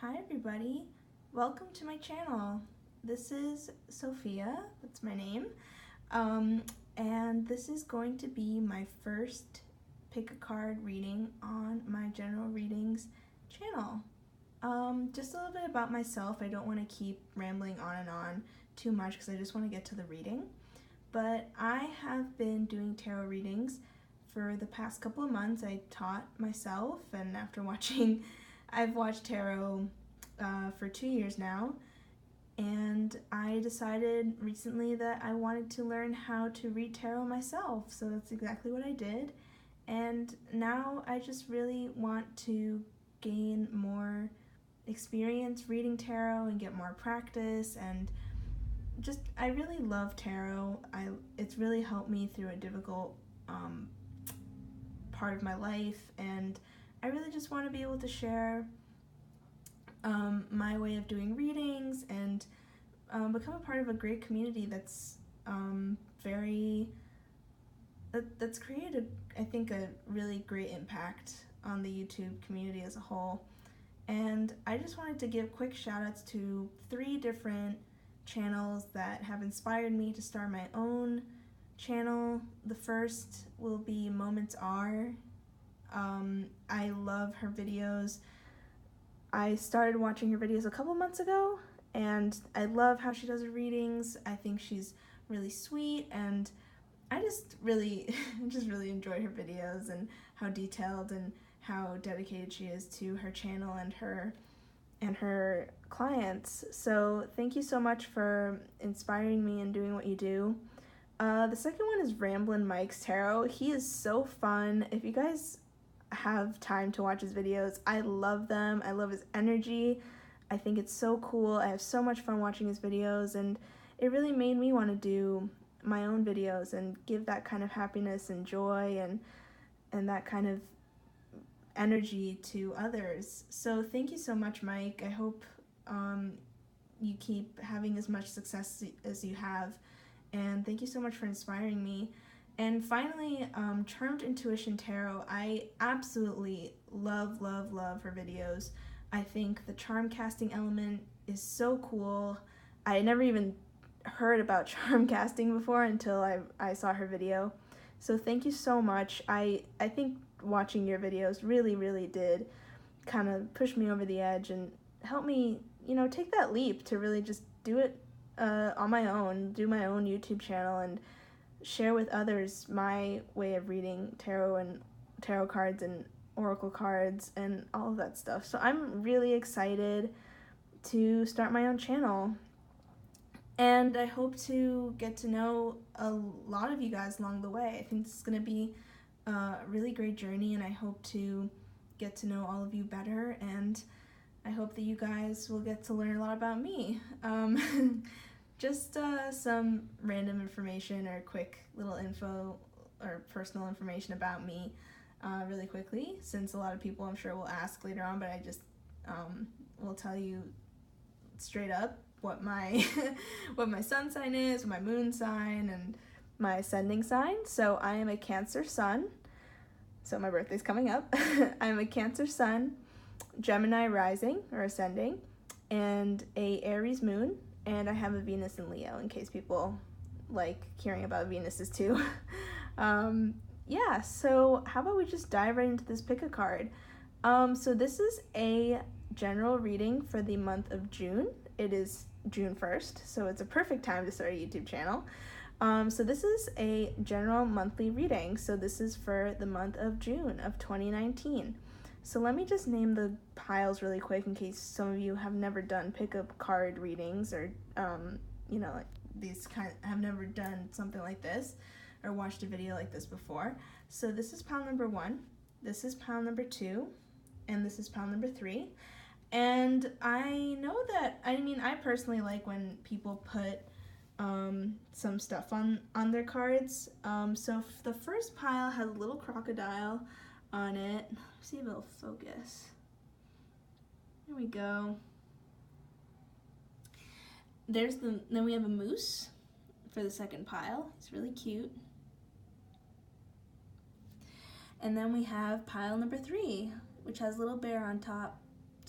Hi everybody, welcome to my channel. This is Sophia, that's my name, and this is going to be my first pick a card reading on my general readings channel. Just a little bit about myself. I don't want to keep rambling on and on too much because I just want to get to the reading, but I have been doing tarot readings for the past couple of months. I taught myself, and after I've watched tarot for 2 years now, and I decided recently that I wanted to learn how to read tarot myself, so that's exactly what I did. And now I just really want to gain more experience reading tarot and get more practice, and I really love tarot. It's really helped me through a difficult part of my life, and I really just want to be able to share my way of doing readings and become a part of a great community that's that's created, I think, a really great impact on the YouTube community as a whole. And I just wanted to give quick shout outs to 3 different channels that have inspired me to start my own channel. The first will be Moments Are. I love her videos. I started watching her videos a couple months ago, and I love how she does her readings. I think she's really sweet, and I just really enjoy her videos and how detailed and how dedicated she is to her channel and her clients. So thank you so much for inspiring me and doing what you do. The second one is Ramblin' Mike's Tarot. He is so fun. If you guys have time to watch his videos, I love them. I love his energy. I think it's so cool. I have so much fun watching his videos, and it really made me want to do my own videos and give that kind of happiness and joy and that kind of energy to others. So thank you so much, Mike. I hope you keep having as much success as you have, and thank you so much for inspiring me. And finally, Charmed Intuition Tarot. I absolutely love her videos. I think the charm casting element is so cool. I never even heard about charm casting before until I saw her video. So thank you so much. I think watching your videos really did kind of push me over the edge and help me, take that leap to really just do it on my own, do my own YouTube channel, and share with others my way of reading tarot and tarot cards and oracle cards and all of that stuff. So I'm really excited to start my own channel, and I hope to get to know a lot of you guys along the way. I think this is going to be a really great journey, and I hope to get to know all of you better, and I hope that you guys will get to learn a lot about me. Just some random information or quick little info or personal information about me really quickly, since a lot of people I'm sure will ask later on, but I just will tell you straight up what my what my sun sign is, my moon sign, and my ascending sign. So I am a Cancer sun, so my birthday's coming up. I'm a Cancer sun, Gemini rising or ascending, and a Aries moon. And I have a Venus in Leo, in case people like hearing about Venuses too. Yeah, so how about we just dive right into this pick a card. So this is a general reading for the month of June. It is June 1st, so it's a perfect time to start a YouTube channel. So this is a general monthly reading. So this is for the month of June of 2019. So let me just name the piles really quick in case some of you have never done pick-up card readings, or like these have never done something like this or watched a video like this before. So this is pile number 1, this is pile number 2, and this is pile number 3. And I know that, I personally like when people put some stuff on their cards. So the first pile has a little crocodile on it. See if it'll focus. There we go. Then we have a moose for the second pile. It's really cute. And then we have pile number 3, which has a little bear on top.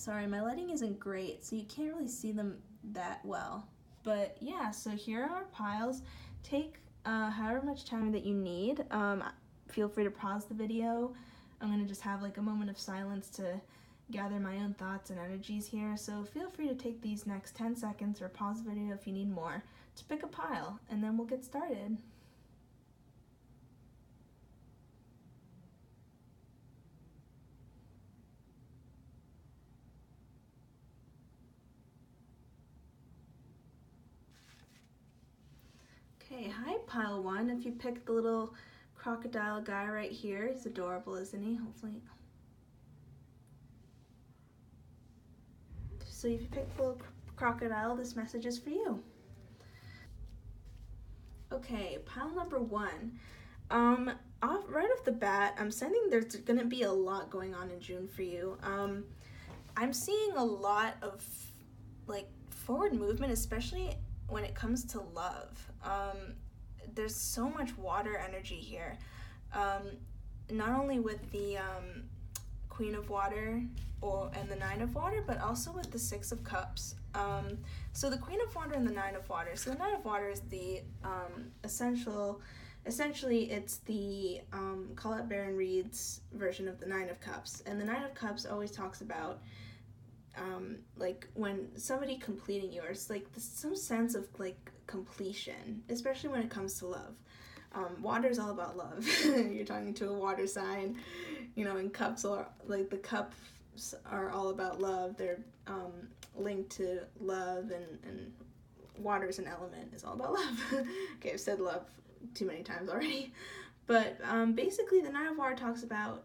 Sorry, my lighting isn't great, so you can't really see them that well. But yeah, so here are our piles. Take however much time that you need. Feel free to pause the video. I'm going to just have like a moment of silence to gather my own thoughts and energies here. So feel free to take these next 10 seconds or pause the video if you need more to pick a pile, and then we'll get started. Okay, hi pile 1. If you pick the little crocodile guy right here, he's adorable, isn't he? Hopefully. So if you pick the little crocodile, this message is for you. Okay, pile number 1. Right off the bat, I'm sensing there's gonna be a lot going on in June for you. I'm seeing a lot of like forward movement, especially when it comes to love. There's so much water energy here. Not only with the Queen of Water and the Nine of Water, but also with the Six of Cups. So the Queen of Water and the Nine of Water. So the Nine of Water is the essentially it's the Colette Baron Reed's version of the Nine of Cups. And the Nine of Cups always talks about like when somebody completing you, or it's like some sense of like completion, especially when it comes to love. Water is all about love. You're talking to a water sign, you know, and cups are like the cups are all about love. They're linked to love, and water is an element, is all about love. Okay, I've said love too many times already, but basically the Nine of Water talks about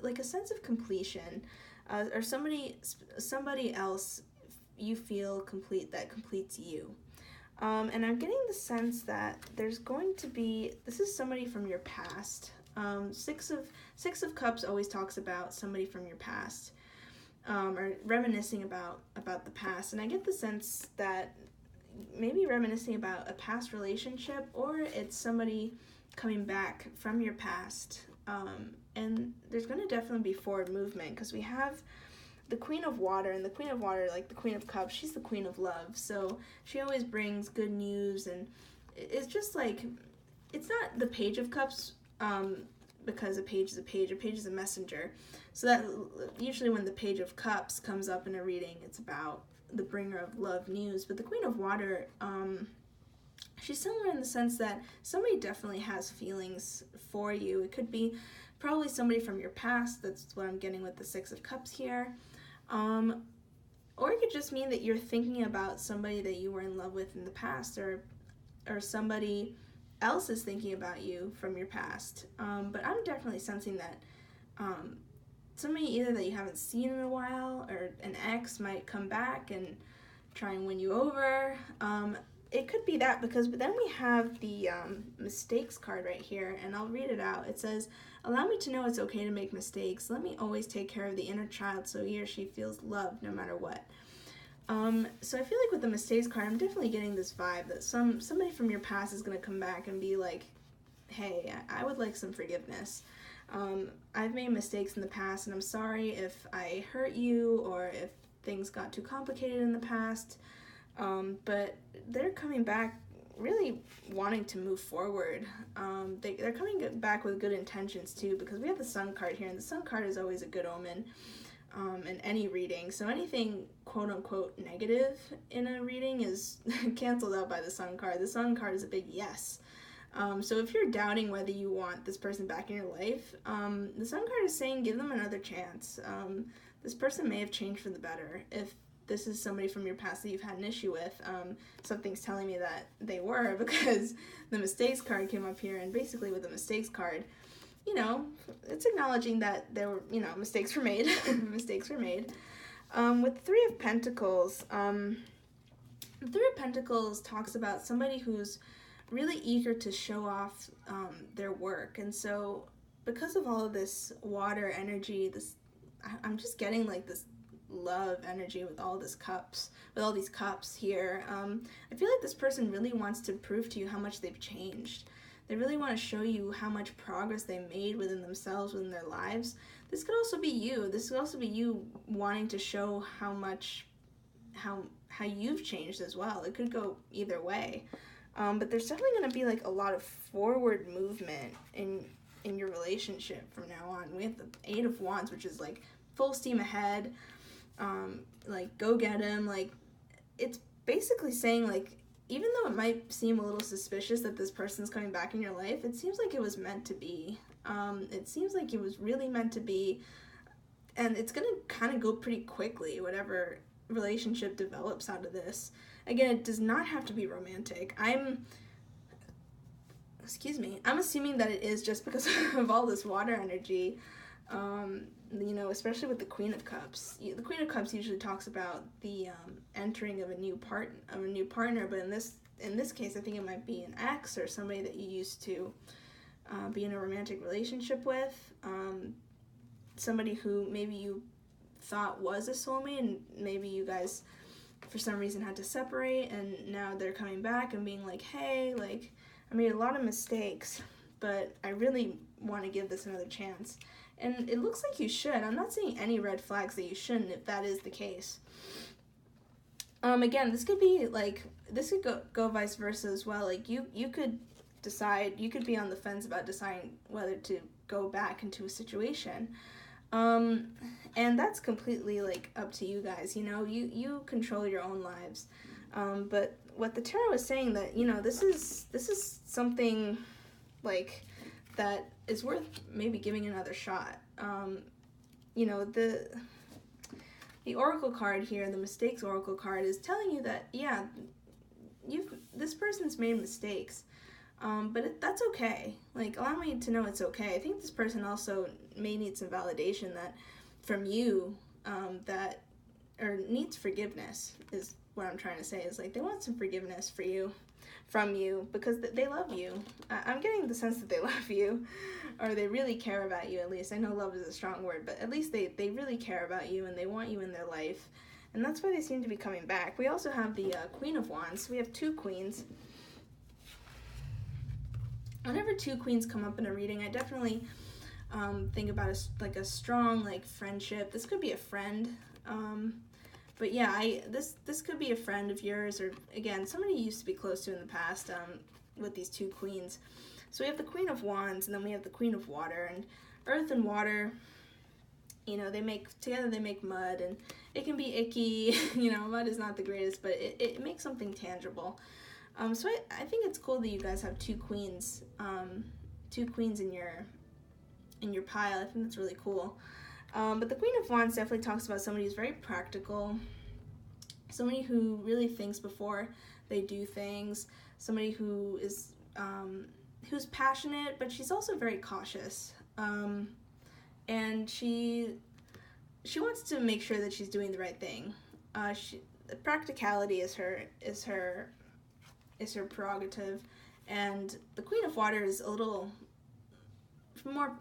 like a sense of completion, or somebody else you feel complete that completes you. And I'm getting the sense that there's going to be, this is somebody from your past. Six of Cups always talks about somebody from your past, or reminiscing about the past. And I get the sense that maybe reminiscing about a past relationship, or it's somebody coming back from your past. And there's going to definitely be forward movement, because we have the Queen of Water, and the Queen of Water, like the Queen of Cups, she's the Queen of Love, so she always brings good news, and it's just like, it's not the Page of Cups, because a page is a page is a messenger, so that usually when the Page of Cups comes up in a reading, it's about the bringer of love news. But the Queen of Water, she's similar in the sense that somebody definitely has feelings for you. It could be probably somebody from your past. That's what I'm getting with the Six of Cups here. Or it could just mean that you're thinking about somebody that you were in love with in the past, or somebody else is thinking about you from your past. But I'm definitely sensing that somebody either that you haven't seen in a while, or an ex might come back and try and win you over. It could be that, because but then we have the mistakes card right here, and I'll read it out. It says, "Allow me to know it's okay to make mistakes. Let me always take care of the inner child so he or she feels loved no matter what." So I feel like with the mistakes card, I'm definitely getting this vibe that somebody from your past is going to come back and be like, hey, I would like some forgiveness. I've made mistakes in the past, and I'm sorry if I hurt you, or if things got too complicated in the past. But they're coming back really wanting to move forward. They're coming back with good intentions too, because we have the Sun card here, and the Sun card is always a good omen in any reading. So anything quote-unquote negative in a reading is canceled out by the Sun card. The Sun card is a big yes. So if you're doubting whether you want this person back in your life, the Sun card is saying give them another chance. This person may have changed for the better. If this is somebody from your past that you've had an issue with, something's telling me that they were, because the mistakes card came up here, and basically with the mistakes card, you know, it's acknowledging that there were, you know, mistakes were made. Mistakes were made. With Three of Pentacles, the Three of Pentacles talks about somebody who's really eager to show off their work, and so because of all of this water energy, I'm just getting like this love energy with all these cups here. I feel like this person really wants to prove to you how much they've changed. They really want to show you how much progress they made within themselves, within their lives. This could also be you. This could also be you wanting to show how you've changed as well. It could go either way. But there's definitely going to be like a lot of forward movement in your relationship from now on. We have the Eight of Wands, which is like full steam ahead, like go get him. Like, it's basically saying, like, even though it might seem a little suspicious that this person's coming back in your life, it seems like it was meant to be. It seems like it was really meant to be, and it's gonna kind of go pretty quickly, whatever relationship develops out of this. Again, it does not have to be romantic. I'm assuming that it is just because of all this water energy, especially with the Queen of Cups. The Queen of Cups usually talks about the entering of a new partner, but in this case, I think it might be an ex or somebody that you used to be in a romantic relationship with, somebody who maybe you thought was a soulmate, and maybe you guys for some reason had to separate, and now they're coming back and being like, hey, like, I made a lot of mistakes, but I really want to give this another chance. And it looks like you should. I'm not seeing any red flags that you shouldn't, if that is the case. Again, this could be like, this could go vice versa as well. Like, you could decide, you could be on the fence about deciding whether to go back into a situation. And that's completely like up to you guys. You control your own lives. But what the tarot is saying, that this is something like that is worth maybe giving another shot. The Oracle card here, the Mistakes Oracle card, is telling you that, yeah, this person's made mistakes, but that's okay. Like, allow me to know it's okay. I think this person also may need some validation from you, or needs forgiveness, is what I'm trying to say. Is like, they want some forgiveness from you, because they love you. I'm getting the sense that they love you, or they really care about you, at least. I know love is a strong word, but at least they really care about you, and they want you in their life, and that's why they seem to be coming back. We also have the Queen of Wands. We have two queens. Whenever two queens come up in a reading, I definitely think about a strong, like, friendship. This could be a friend, but yeah, this could be a friend of yours, or again, somebody you used to be close to in the past, with these two queens. So we have the Queen of Wands, and then we have the Queen of Water. And earth and water, they make mud, and it can be icky. Mud is not the greatest, but it makes something tangible. So I think it's cool that you guys have two queens in your pile. I think that's really cool. But the Queen of Wands definitely talks about somebody who's very practical, somebody who really thinks before they do things, somebody who is who's passionate, but she's also very cautious, and she wants to make sure that she's doing the right thing. Practicality is her prerogative, and the Queen of Water is a little more,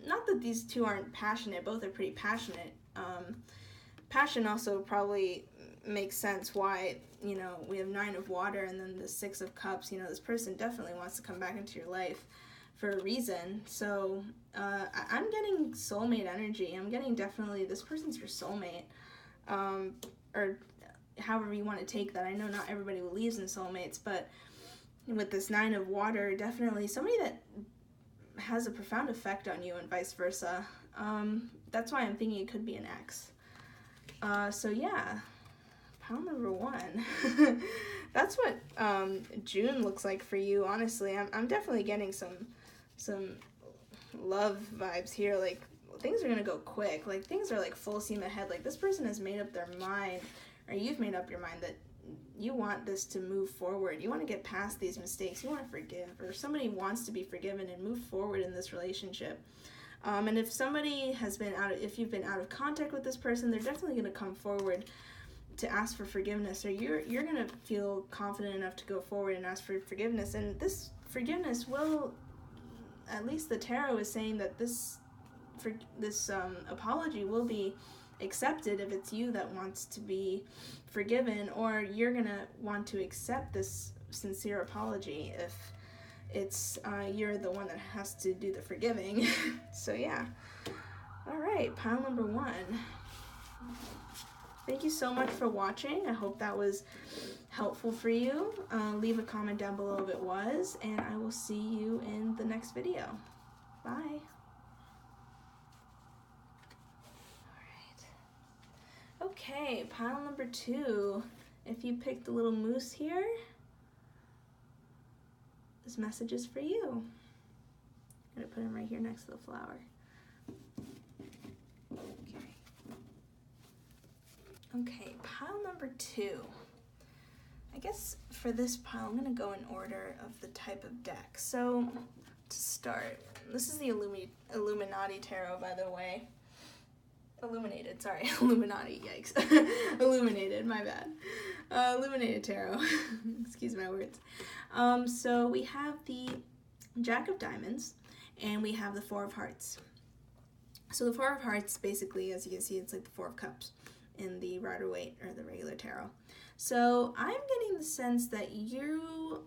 not that these two aren't passionate, both are pretty passionate. Passion also probably makes sense why, we have Nine of Water and then the Six of Cups. This person definitely wants to come back into your life for a reason. So I'm getting soulmate energy. I'm getting definitely this person's your soulmate, or however you want to take that. I know not everybody believes in soulmates, but with this Nine of Water, definitely somebody that has a profound effect on you, and vice versa. That's why I'm thinking it could be an ex. So yeah, pile number one. That's what June looks like for you. Honestly, I'm definitely getting some love vibes here. Like, things are gonna go quick. Like, things are like full steam ahead. Like, this person has made up their mind, or you've made up your mind that you want this to move forward. You want to get past these mistakes. You want to forgive, or somebody wants to be forgiven and move forward in this relationship. And if somebody has been if you've been out of contact with this person, they're definitely going to come forward to ask for forgiveness, or you're going to feel confident enough to go forward and ask for forgiveness. And this forgiveness will, at least the tarot is saying that this apology will be accepted if it's you that wants to be forgiven, or you're gonna want to accept this sincere apology it's you're the one that has to do the forgiving. So yeah. All right, pile number 1. Thank you so much for watching. I hope that was helpful for you. Leave a comment down below if it was, and I will see you in the next video. Bye. Okay, pile number 2. If you picked the little moose here, this message is for you. I'm gonna put him right here next to the flower. Okay, pile number 2. I guess for this pile, I'm gonna go in order of the type of deck. So, to start, this is the Illuminati Tarot, by the way. Illuminated, sorry, Illuminati, yikes. Illuminated, my bad. Illuminated Tarot, excuse my words. So we have the Jack of Diamonds, and we have the Four of Hearts. So the Four of Hearts, basically, as you can see, it's like the Four of Cups in the Rider-Waite or the regular tarot. So I'm getting the sense that you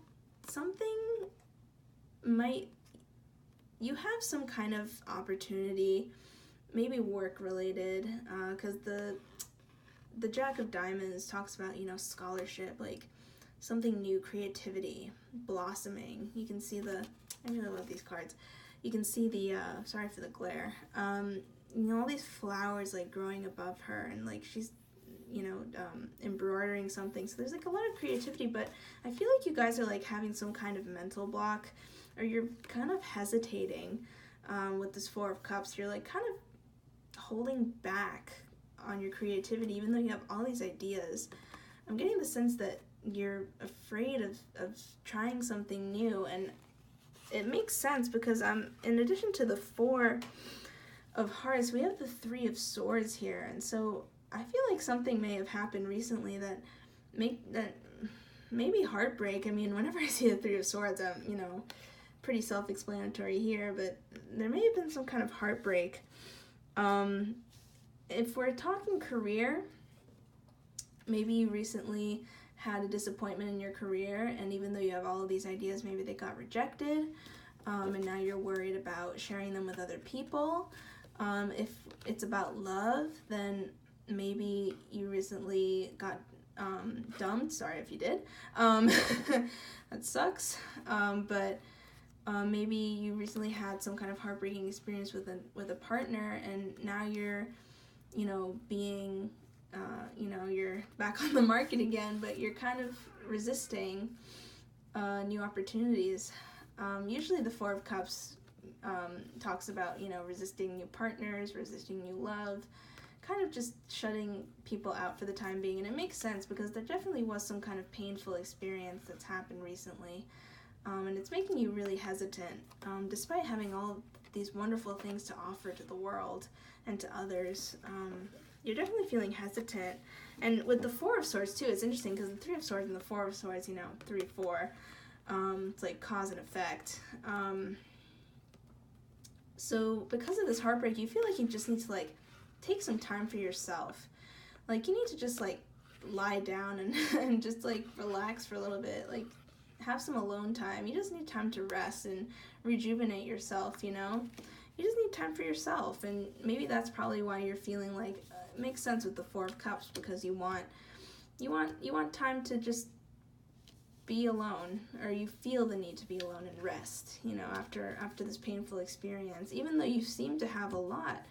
have some kind of opportunity, maybe work related, because the Jack of Diamonds talks about, you know, scholarship, like something new, creativity, blossoming. You can see I really love these cards. You can see the, sorry for the glare, you know, all these flowers like growing above her, and like she's, you know, embroidering something. So there's like a lot of creativity, but I feel like you guys are like having some kind of mental block, or you're kind of hesitating with this Four of Cups. You're like kind of holding back on your creativity, even though you have all these ideas. I'm getting the sense that you're afraid of trying something new, and it makes sense because in addition to the Four of Hearts, we have the Three of Swords here, and so I feel like something may have happened recently that maybe heartbreak. I mean, whenever I see the Three of Swords, I'm, you know, pretty self-explanatory here, but there may have been some kind of heartbreak. If we're talking career, maybe you recently had a disappointment in your career, and even though you have all of these ideas, maybe they got rejected, and now you're worried about sharing them with other people. If it's about love, then maybe you recently got dumped. Sorry if you did. That sucks. But maybe you recently had some kind of heartbreaking experience with a partner, and now you're, you know, being, you know, you're back on the market again, but you're kind of resisting new opportunities. Usually the Four of Cups talks about, you know, resisting new partners, resisting new love, kind of just shutting people out for the time being. And it makes sense because there definitely was some kind of painful experience that's happened recently. And it's making you really hesitant, despite having all these wonderful things to offer to the world and to others. You're definitely feeling hesitant. And with the Four of Swords too, it's interesting because the Three of Swords and the Four of Swords, you know, 3, 4, it's like cause and effect. So because of this heartbreak, you feel like you just need to like take some time for yourself. Like you need to just like lie down and just like relax for a little bit, like have some alone time. You just need time to rest and rejuvenate yourself, you know? You just need time for yourself, and maybe that's probably why you're feeling like it makes sense with the Four of Cups, because you want time to just be alone, or you feel the need to be alone and rest, you know, after this painful experience. Even though you seem to have a lot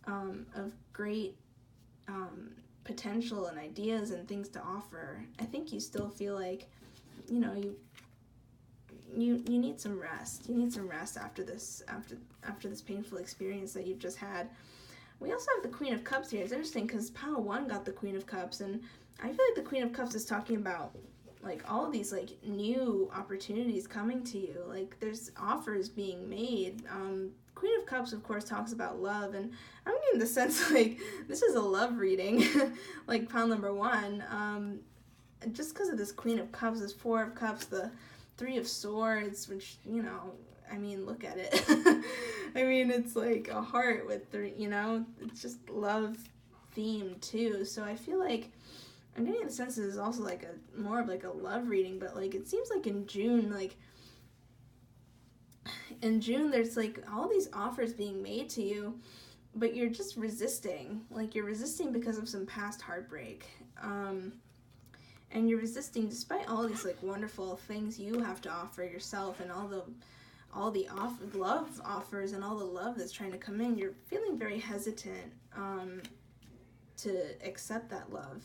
of great potential and ideas and things to offer, I think you still feel like, you know, you need some rest. You need some rest after this painful experience that you've just had. We also have the Queen of Cups here. It's interesting because pile 1 got the Queen of Cups, and I feel like the Queen of Cups is talking about like all of these like new opportunities coming to you. Like there's offers being made. Queen of Cups, of course, talks about love, and I'm getting the sense like this is a love reading, like pile number 1. Just because of this Queen of Cups, this Four of Cups, the Three of Swords, which, you know, I mean, look at it. I mean, it's like a heart with three, you know, it's just love themed too. So I feel like I'm getting the sense this is also like more of like a love reading, but like it seems like in June, like in June, there's like all these offers being made to you, but you're just resisting. Like, you're resisting because of some past heartbreak. And you're resisting despite all these like wonderful things you have to offer yourself, and all the love offers and all the love that's trying to come in. You're feeling very hesitant to accept that love.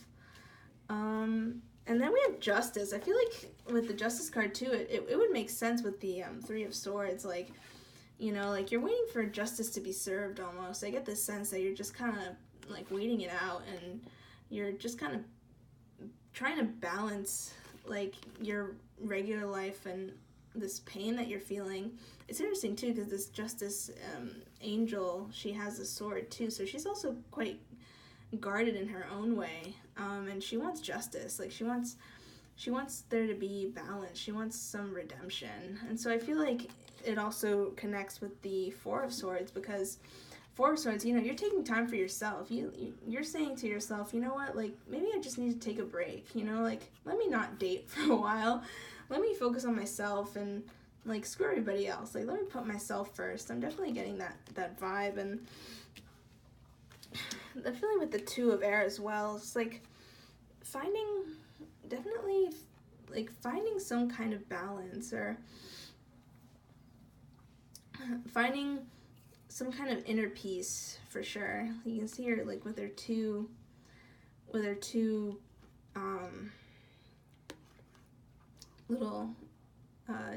And then we have Justice. I feel like with the Justice card too, it would make sense with the Three of Swords. Like, you know, like you're waiting for justice to be served almost. I get this sense that you're just kind of like waiting it out, and you're just kind of trying to balance like your regular life and this pain that you're feeling. It's interesting too because this Justice angel, she has a sword too, so she's also quite guarded in her own way, and she wants justice. Like, she wants there to be balance. She wants some redemption. And so I feel like it also connects with the Four of Swords, because Four of Swords, you know, you're taking time for yourself. You're saying to yourself, you know what, like, maybe I just need to take a break, you know, like, let me not date for a while. Let me focus on myself and, like, screw everybody else. Like, let me put myself first. I'm definitely getting that vibe. And the feeling with the Two of Air as well, it's like finding some kind of balance, or finding some kind of inner peace for sure. You can see her like with her two little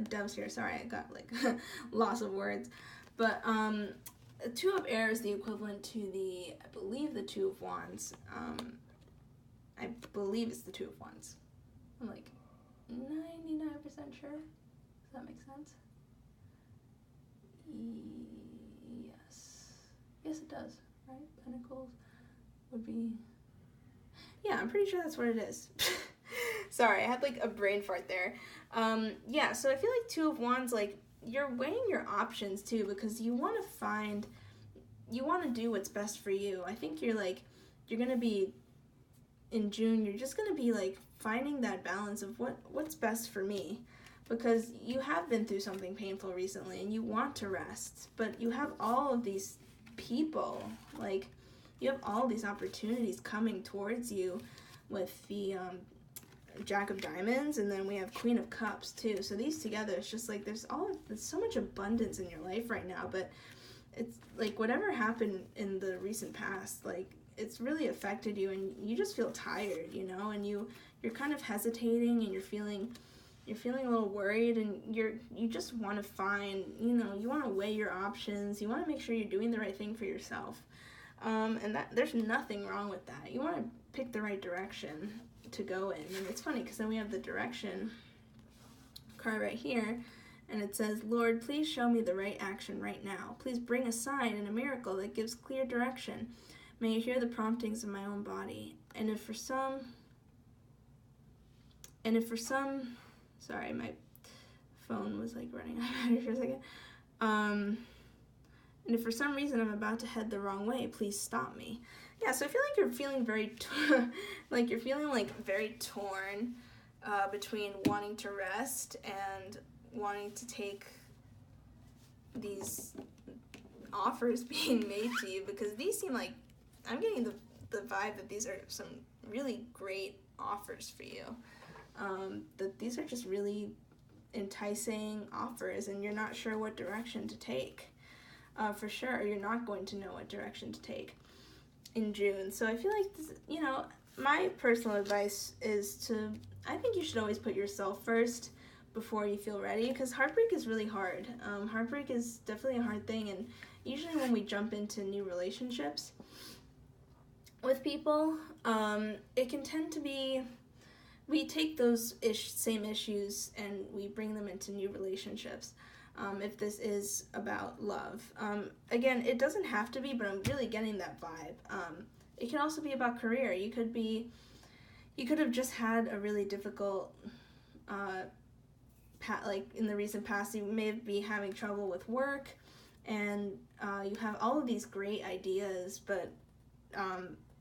doves here. Sorry, I got like loss of words. But Two of Air is the equivalent to I believe the Two of Wands. I believe it's the Two of Wands. I'm like 99% sure. Does that make sense? Yes it does, right? Pentacles would be... Yeah, I'm pretty sure that's what it is. Sorry, I had like a brain fart there. Yeah, so I feel like Two of Wands, like, you're weighing your options too, because you want to do what's best for you. I think you're going to be, in June, you're just going to be like finding that balance of what's best for me, because you have been through something painful recently and you want to rest, but you have all of these people, like, you have all these opportunities coming towards you with the Jack of Diamonds, and then we have Queen of Cups too. So these together, it's just like there's so much abundance in your life right now, but it's like whatever happened in the recent past, like, it's really affected you, and you just feel tired, you know, and you're kind of hesitating, and you're feeling a little worried, and you just want to find, you know, you want to weigh your options, you want to make sure you're doing the right thing for yourself, and that there's nothing wrong with that. You want to pick the right direction to go in. And it's funny because then we have the direction card right here, and it says, Lord, please show me the right action right now. Please bring a sign and a miracle that gives clear direction. May you hear the promptings of my own body. And if for some, sorry, my phone was like running out of battery for a second. And if for some reason I'm about to head the wrong way, please stop me. Yeah, so I feel like you're feeling very, very torn between wanting to rest and wanting to take these offers being made to you, because these seem like, I'm getting the vibe that these are some really great offers for you. That these are just really enticing offers, and you're not sure what direction to take. For sure, you're not going to know what direction to take in June. So I feel like this, you know, my personal advice is I think you should always put yourself first before you feel ready, because heartbreak is really hard. Heartbreak is definitely a hard thing, and usually when we jump into new relationships with people, it can tend to be, we take those same issues and we bring them into new relationships. If this is about love. Again, it doesn't have to be, but I'm really getting that vibe. It can also be about career. You could have just had a really difficult, like in the recent past, you may be having trouble with work, and you have all of these great ideas, but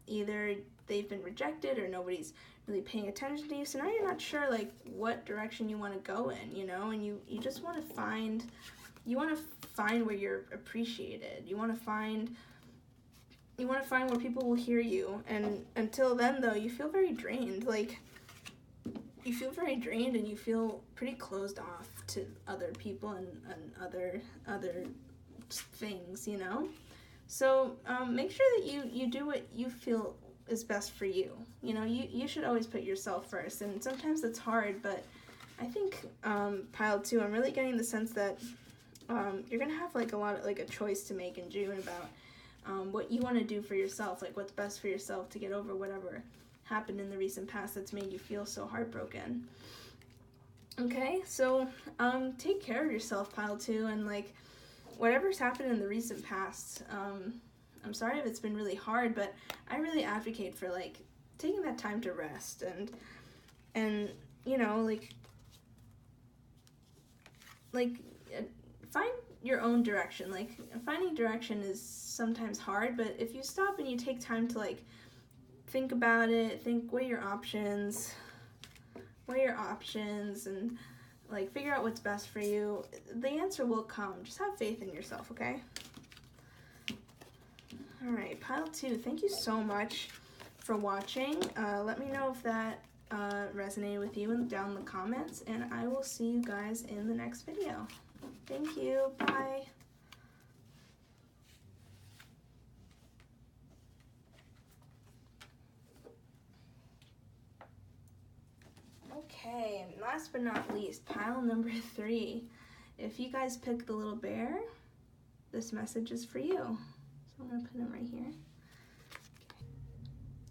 either they've been rejected or nobody's really paying attention to you, so now you're not sure like what direction you want to go in, you know, and you just want to find find where you're appreciated. You want to find where people will hear you. And until then, though, you feel very drained. Like, you feel very drained and you feel pretty closed off to other people and other things, you know? So make sure that you do what you feel is best for you. You know, you should always put yourself first. And sometimes it's hard, but I think pile 2, I'm really getting the sense that you're going to have like a choice to make in June about what you want to do for yourself, like what's best for yourself to get over whatever happened in the recent past that's made you feel so heartbroken. Okay, so take care of yourself, pile 2, and like whatever's happened in the recent past, I'm sorry if it's been really hard, but I really advocate for like taking that time to rest and you know, like find your own direction. Like, finding direction is sometimes hard, but if you stop and you take time to like think about it, weigh your options and like figure out what's best for you, the answer will come. Just have faith in yourself, okay? All right, pile 2, thank you so much for watching. Let me know if that resonated with you down in the comments, and I will see you guys in the next video. Thank you, bye. Okay, and last but not least, pile number 3. If you guys pick the little bear, this message is for you. So I'm gonna put him right here.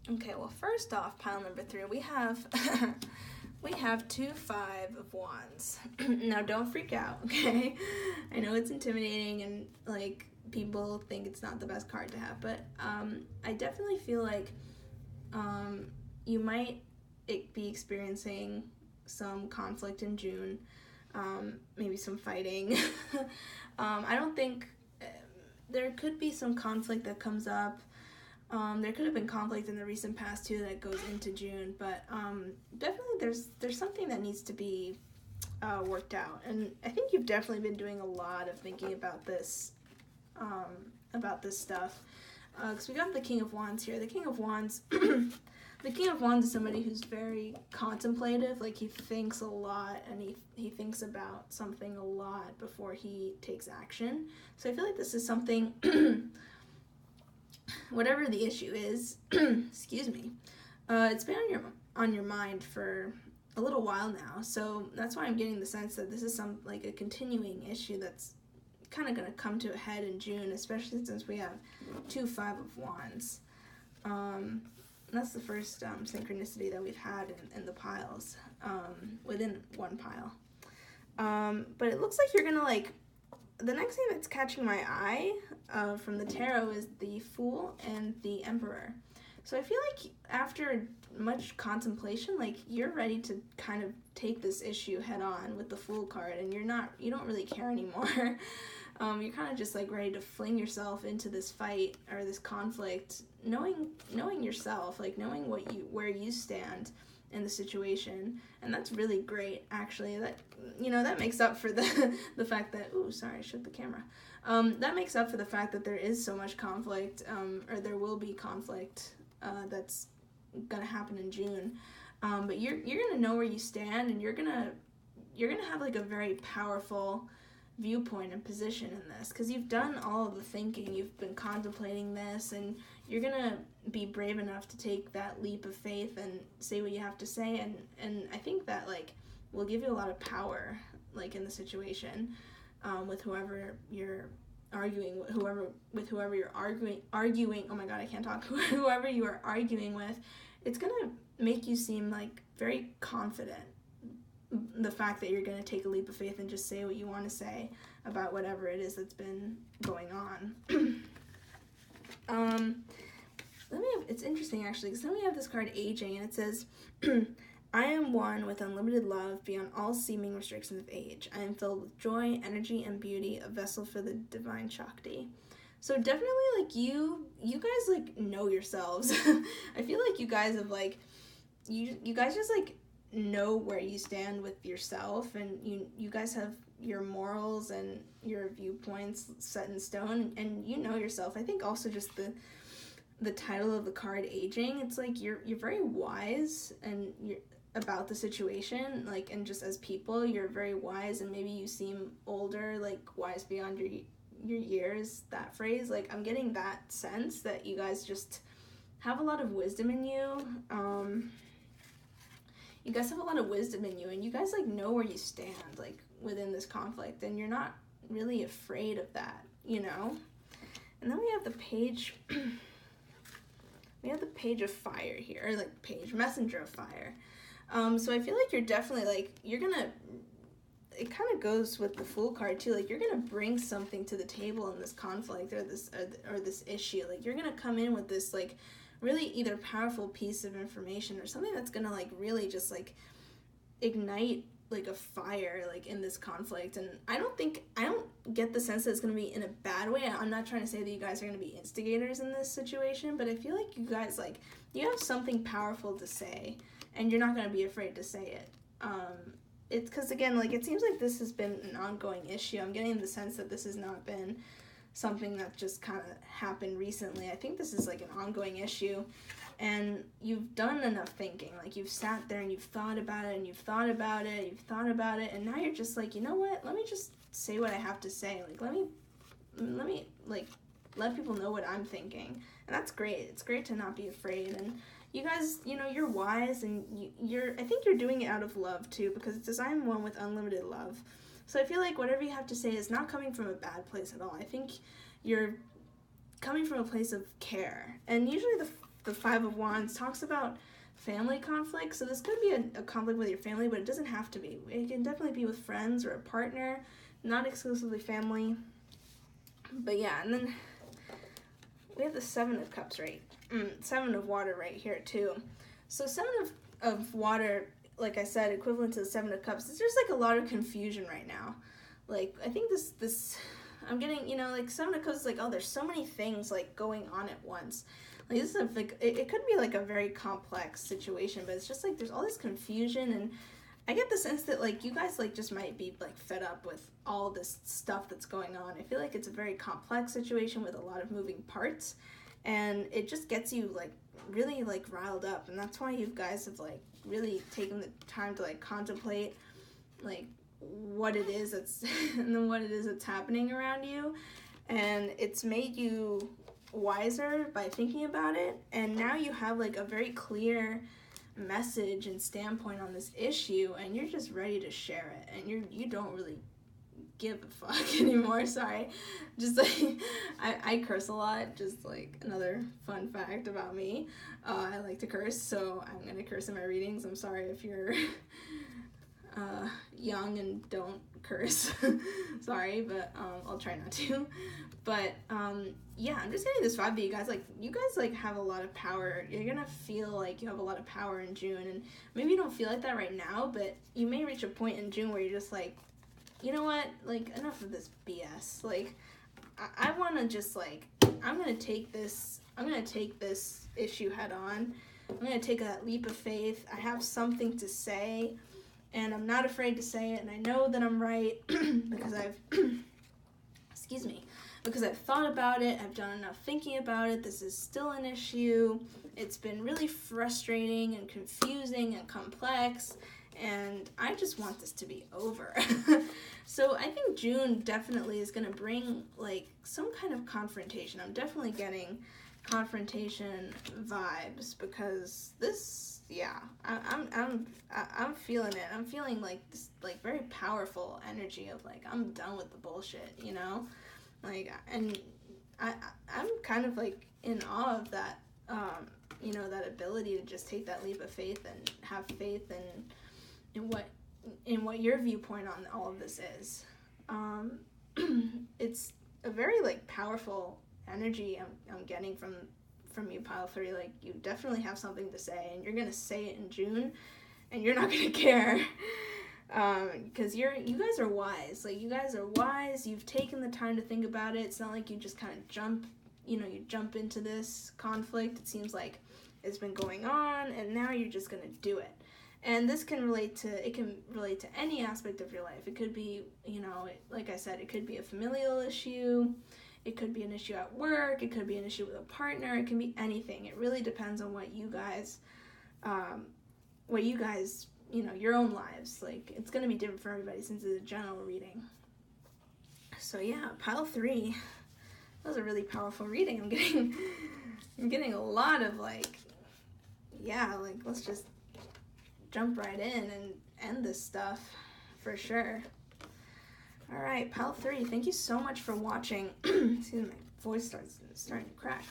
Okay, well, first off, pile number 3, we have we have 2 5 of Wands. Now, don't freak out, okay? I know it's intimidating and like people think it's not the best card to have, but I definitely feel like you might be experiencing some conflict in June, maybe some fighting. I don't think there could be some conflict that comes up. There could have been conflict in the recent past too that goes into June, but definitely there's something that needs to be worked out, and I think you've definitely been doing a lot of thinking about this stuff, because we got the King of Wands here. The King of Wands the King of Wands is somebody who's very contemplative. Like, he thinks a lot, and he thinks about something a lot before he takes action. So I feel like this is something whatever the issue is, excuse me, it's been on your mind for a little while now. So that's why I'm getting the sense that this is a continuing issue that's kind of going to come to a head in June, especially since we have 2 5 of Wands. That's the first synchronicity that we've had in the piles, within one pile. But it looks like you're gonna the next thing that's catching my eye from the tarot is the Fool and the Emperor. So I feel like after much contemplation, you're ready to kind of take this issue head on with the Fool card, and you don't really care anymore. You're kind of just ready to fling yourself into this fight or this conflict, knowing yourself, knowing where you stand in the situation. And that's really great, actually. That makes up for the fact that, ooh, sorry, I shut the camera. That makes up for the fact that there is so much conflict, or there will be conflict that's gonna happen in June. But you're gonna know where you stand, and you're gonna have a very powerful viewpoint and position in this, because you've done all of the thinking, you've been contemplating this, and you're gonna be brave enough to take that leap of faith and say what you have to say, and I think that will give you a lot of power in the situation, with whoever you're arguing with, whoever you're arguing, oh my god, I can't talk, whoever you are arguing with. It's gonna make you seem very confident, the fact that you're going to take a leap of faith and just say what you want to say about whatever it is that's been going on. It's interesting, actually, because then we have this card, Aging, and it says, I am one with unlimited love beyond all seeming restrictions of age. I am filled with joy, energy, and beauty, a vessel for the divine Shakti. So definitely, you guys, know yourselves. I feel like you guys have, you guys just, know where you stand with yourself, and you guys have your morals and your viewpoints set in stone, and you know yourself. I think also just the title of the card, aging, it's like you're very wise, and you're about the situation, like, and just as people you're very wise, and maybe you seem older, like wise beyond your years, that phrase. Like, I'm getting that sense that you guys just have a lot of wisdom in you. You guys have a lot of wisdom in you, and you guys, like, know where you stand, like, within this conflict, and you're not really afraid of that, you know? And then we have the page, we have the page of fire here, like, page, messenger of fire. So I feel like you're definitely, like, you're gonna, it kind of goes with the Fool card, too, like, you're gonna bring something to the table in this conflict, or this issue. Like, you're gonna come in with this, like, really either powerful piece of information, or something that's gonna, like, really just, like, ignite, like, a fire, like, in this conflict. And I don't get the sense that it's gonna be in a bad way. I'm not trying to say that you guys are gonna be instigators in this situation, but I feel like you guys, like, you have something powerful to say, and you're not gonna be afraid to say it. It's because, again, like, it seems like this has been an ongoing issue. I'm getting the sense that this has not been something that just kind of happened recently. I think this is, like, an ongoing issue, and you've done enough thinking. Like, you've sat there and you've thought about it, and you've thought about it, and now you're just like, you know what, let me just say what I have to say. Like, let me like, let people know what I'm thinking. And that's great. It's great to not be afraid. And you guys, you know, you're wise, and I think you're doing it out of love, too, because it's designed one with unlimited love. So I feel like whatever you have to say is not coming from a bad place at all. I think you're coming from a place of care. And usually the Five of Wands talks about family conflict, so this could be a conflict with your family, but it doesn't have to be. It can definitely be with friends or a partner, not exclusively family. But yeah, and then we have the Seven of Cups, right? Seven of Water right here, too. So Seven of Water, like I said, equivalent to the Seven of Cups. There's just, like, a lot of confusion right now. Like, I think this I'm getting, you know, like, Seven of Cups is like, oh, there's so many things, like, going on at once. Like, this is like, it could be, like, a very complex situation, but it's just, like, there's all this confusion, and I get the sense that, like, you guys, like, just might be, like, fed up with all this stuff that's going on. I feel like it's a very complex situation with a lot of moving parts, and it just gets you, like, really, like, riled up, and that's why you guys have, like, really taken the time to, like, contemplate, like, what it is that's and then what it is that's happening around you. And it's made you wiser by thinking about it, and now you have, like, a very clear message and standpoint on this issue, and you're just ready to share it, and you don't really give a fuck anymore. Sorry, just, like, I curse a lot, just, like, another fun fact about me. I like to curse, so I'm gonna curse in my readings. I'm sorry if you're young and don't curse. Sorry, but I'll try not to. But yeah, I'm just getting this vibe that you guys like have a lot of power. You're gonna feel like you have a lot of power in June, and maybe you don't feel like that right now, but you may reach a point in June where you're just like, you know what, like, enough of this BS. Like, I want to just, like, I'm gonna take this issue head on. I'm gonna take that leap of faith. I have something to say, and I'm not afraid to say it, and I know that I'm right because I've because I've thought about it, I've done enough thinking about it. This is still an issue. It's been really frustrating and confusing and complex, and I just want this to be over. So I think June definitely is gonna bring, like, some kind of confrontation. I'm definitely getting confrontation vibes, because this, yeah, I'm feeling it. I'm feeling, like, this, like, very powerful energy of, like, I'm done with the bullshit, you know? Like, and I'm kind of, like, in awe of that, you know, that ability to just take that leap of faith and have faith in what your viewpoint on all of this is. It's a very, like, powerful energy I'm getting from you, Pile 3. Like, you definitely have something to say, and you're gonna say it in June, and you're not gonna care. Because you guys are wise. Like, you guys are wise. You've taken the time to think about it. It's not like you just kind of jump into this conflict. It seems like it's been going on, and now you're just gonna do it. And this can relate to any aspect of your life. It could be, like I said, it could be a familial issue. It could be an issue at work. It could be an issue with a partner. It can be anything. It really depends on what you guys, your own lives. Like, it's going to be different for everybody since it's a general reading. So yeah, pile 3. That was a really powerful reading. I'm getting a lot of let's just jump right in and end this stuff for sure. All right, pile 3. Thank you so much for watching. Excuse me, my voice starting to crack.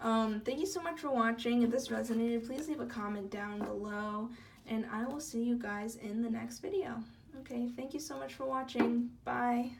Thank you so much for watching. If this resonated, please leave a comment down below, and I will see you guys in the next video. Okay, thank you so much for watching. Bye.